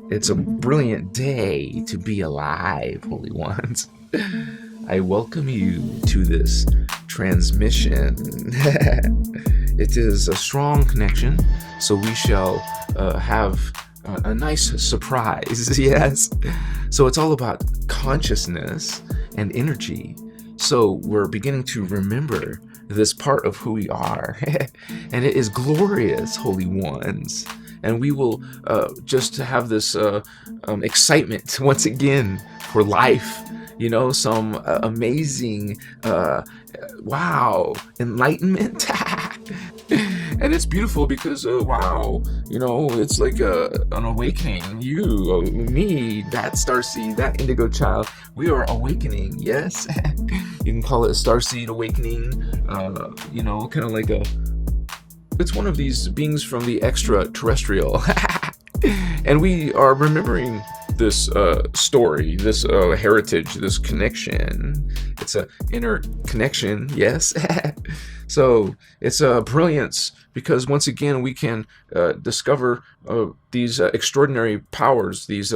It's a brilliant day to be alive, Holy Ones. I welcome you to this transmission. It is a strong connection, so we shall have a nice surprise, yes. So it's all about consciousness and energy. So we're beginning to remember this part of who we are, and it is glorious, Holy Ones. And we will just have this excitement once again for life. You know, some amazing, wow, enlightenment. And it's beautiful because, wow, you know, it's like an awakening. You, me, that Starseed, that Indigo Child, we are awakening, yes? You can call it a Starseed awakening, you know, kind of like it's one of these beings from the extraterrestrial. And we are remembering this story, this heritage, this connection. It's an inner connection, yes. So it's a brilliance because once again we can discover these extraordinary powers, these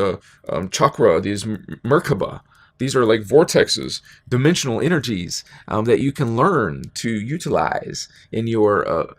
chakra, these merkaba. These are like vortexes, dimensional energies that you can learn to utilize in your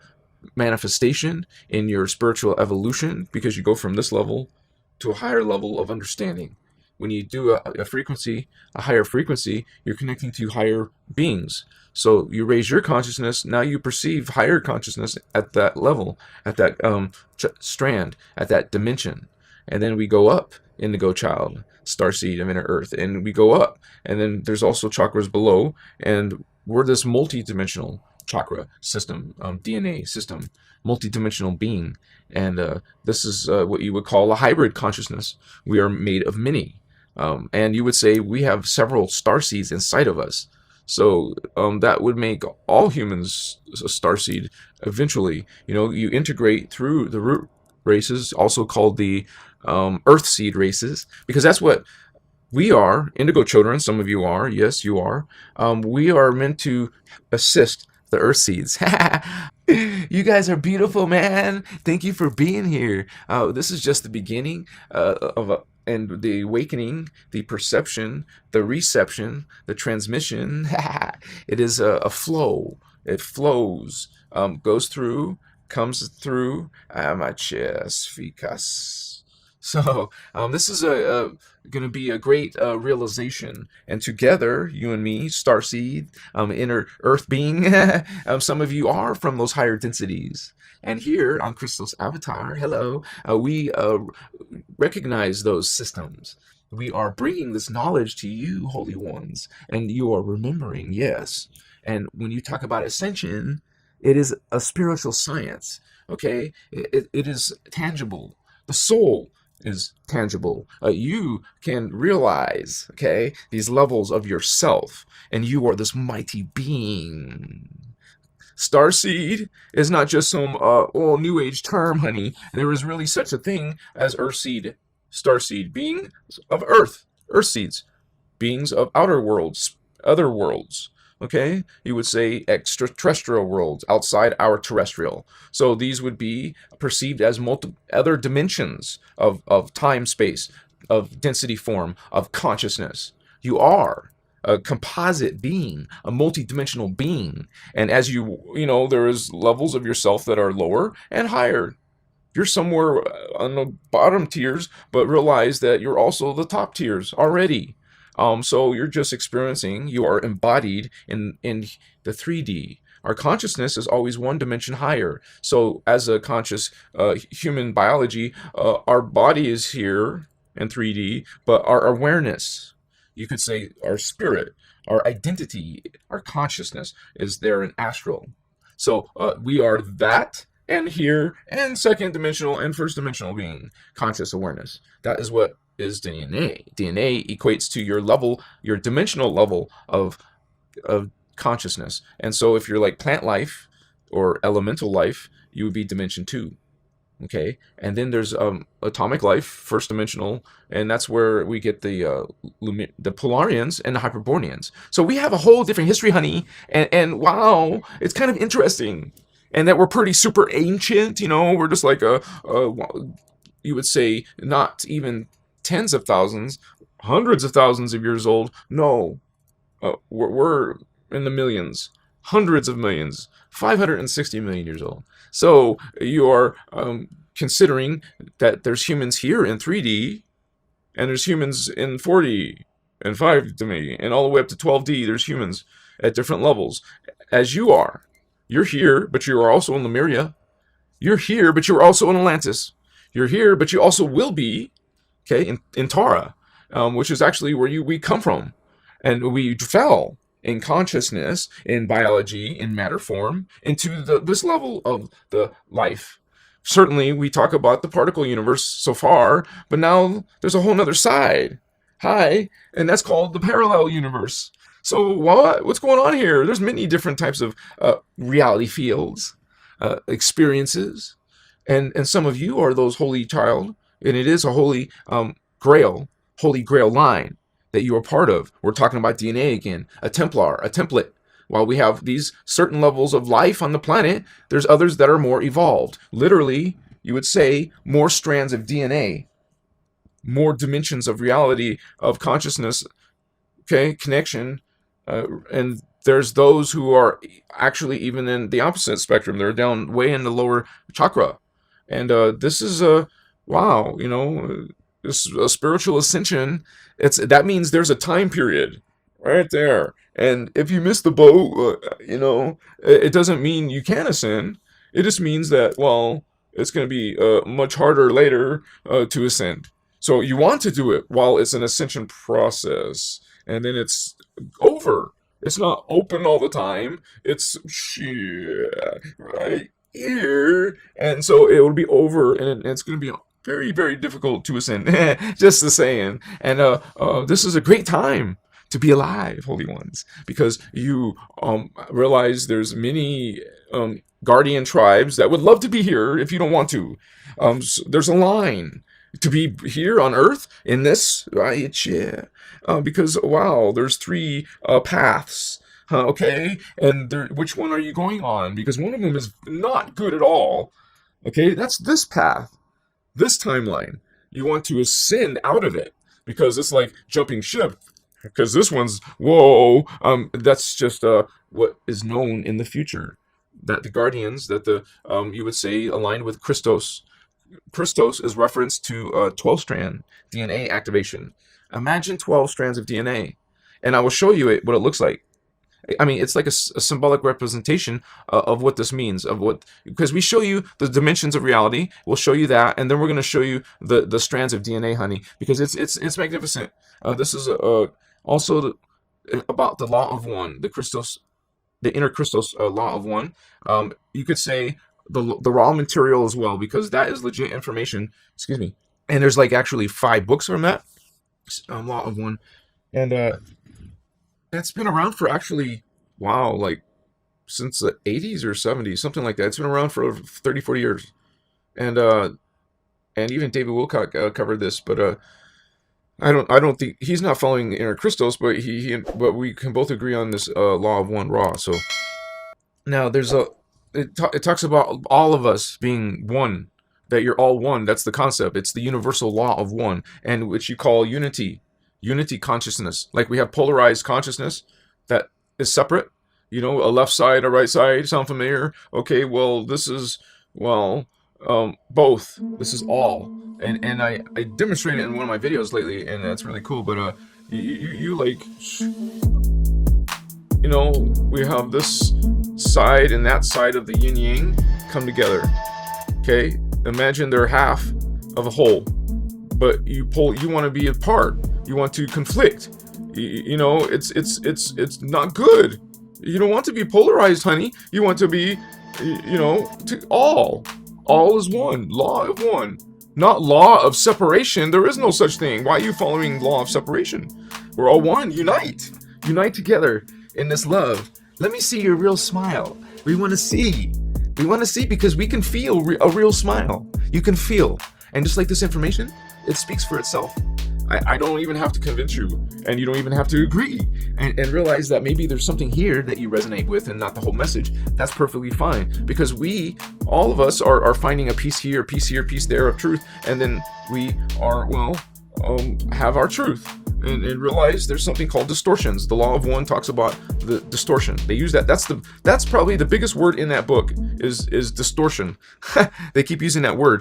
manifestation, in your spiritual evolution, because you go from this level to a higher level of understanding. When you do a frequency, a higher frequency, you're connecting to higher beings. So you raise your consciousness, now you perceive higher consciousness at that level, at that strand, at that dimension. And then we go up, Indigo Child, Starseed of Inner Earth, and we go up. And then there's also chakras below, and we're this multi-dimensional chakra system, DNA system, multi-dimensional being. And this is what you would call a hybrid consciousness. We are made of many. And you would say we have several star seeds inside of us. So that would make all humans a star seed eventually. You know, you integrate through the root races, also called the Earthseed races, because that's what we are, Indigo Children. Some of you are, yes, you are. We are meant to assist the Earthseeds. You guys are beautiful, man. Thank you for being here. This is just the beginning and the awakening, the perception, the reception, the transmission. It is a flow. It flows, goes through, comes through. Amachas ficas. So this is going to be a great realization. And together, you and me, Starseed, inner Earth being, some of you are from those higher densities. And here on Christos Avatar, hello, we recognize those systems. We are bringing this knowledge to you, Holy Ones, and you are remembering, yes. And when you talk about Ascension, it is a spiritual science, okay? It is tangible. The soul is tangible. You can realize, okay, these levels of yourself, and you are this mighty being. Starseed is not just some new age term, honey. There is really such a thing as Earthseed, Starseed, beings of Earth, Earthseeds, beings of outer worlds, other worlds. Okay, you would say extraterrestrial worlds outside our terrestrial. So these would be perceived as other dimensions of time, space, of density form, of consciousness. You are a composite being, a multidimensional being. And as you know, there is levels of yourself that are lower and higher. You're somewhere on the bottom tiers, but realize that you're also the top tiers already. So you're just experiencing, you are embodied in the 3D. Our consciousness is always one dimension higher. So as a conscious human biology, our body is here in 3D, but our awareness, you could say our spirit, our identity, our consciousness is there in astral. So we are that and here and second dimensional and first dimensional being, conscious awareness. That is what is DNA. DNA equates to your level, your dimensional level of consciousness. And so if you're like plant life or elemental life, you would be dimension 2. Okay, and then there's atomic life, first dimensional, and that's where we get the Polarians and the Hyperboreans. So we have a whole different history, honey, and wow, it's kind of interesting, and that we're pretty super ancient. You know, we're just like you would say, not even tens of thousands, hundreds of thousands of years old. No, we're in the millions, hundreds of millions, 560 million years old. So you are considering that there's humans here in 3D, and there's humans in 4D and 5D, and all the way up to 12D. There's humans at different levels, as you are. You're here, but you are also in Lemuria. You're here, but you're also in Atlantis. You're here, but you also will be, okay, in Tara, which is actually where we come from. And we fell in consciousness, in biology, in matter form, into this level of the life. Certainly, we talk about the particle universe so far, but now there's a whole nother side. Hi, and that's called the parallel universe. So what's going on here? There's many different types of reality fields, experiences, and some of you are those holy child, and it is a holy grail line that you are part of. We're talking about DNA again, a Templar, a template. While we have these certain levels of life on the planet, there's others that are more evolved. Literally, you would say more strands of DNA, more dimensions of reality, of consciousness, okay, connection. And there's those who are actually even in the opposite spectrum. They're down way in the lower chakra. And this is wow, this is a spiritual ascension. That means there's a time period right there. And if you miss the boat, it doesn't mean you can't ascend. It just means that, well, it's going to be much harder later to ascend. So you want to do it while it's an ascension process, and then it's over. It's not open all the time. It's right here, and so it will be over, and it's going to be very, very difficult to ascend. Just the saying. And this is a great time to be alive, holy ones, because you realize there's many guardian tribes that would love to be here if you don't want to. So there's a line to be here on Earth in this, right? Yeah. Because, wow, there's 3 paths. Okay, and which one are you going on? Because one of them is not good at all. Okay, that's this path, this timeline. You want to ascend out of it because it's like jumping ship. Because this one's, whoa, that's just what is known in the future. That the guardians, that you would say, aligned with Christos. Christos is reference to 12-strand DNA activation. Imagine 12 strands of DNA. And I will show you what it looks like. I mean, it's like a symbolic representation of what this means, because we show you the dimensions of reality. We'll show you that, and then we're going to show you the strands of DNA, honey, because it's magnificent. This is also about the law of one, the Christos, the innerchristos law of one. You could say the raw material as well, because that is legit information. Excuse me. And there's like actually 5 books from that law of one, and it's been around for actually, wow, like since the 80s or 70s, something like that. It's been around for 30, 40 years, and even David Wilcock covered this, but I don't think he's not following the innerchristos, but we can both agree on this law of one raw. So now there's it talks about all of us being one, that you're all one. That's the concept. It's the universal law of one, and which you call unity consciousness. Like we have polarized consciousness that is separate, a left side, a right side. Sound familiar? Okay, well, this is, both. This is all. And I demonstrated it in one of my videos lately, and that's really cool. But you like, we have this side and that side of the yin yang come together. Okay, imagine they're half of a whole, but you want to be a part. You want to conflict. It's not good. You don't want to be polarized, honey. You want to be, to all. All is one. Law of one. Not law of separation. There is no such thing. Why are you following law of separation? We're all one. Unite. Unite together in this love. Let me see your real smile. We want to see. We want to see because we can feel a real smile. You can feel. And just like this information, it speaks for itself. I don't even have to convince you, and you don't even have to agree, and realize that maybe there's something here that you resonate with and not the whole message. That's perfectly fine, because we all of us are finding a piece here, piece here, piece there of truth, and then we are, have our truth. And realize there's something called distortions. The Law of One talks about the distortion. They use that. That's probably the biggest word in that book is distortion. They keep using that word.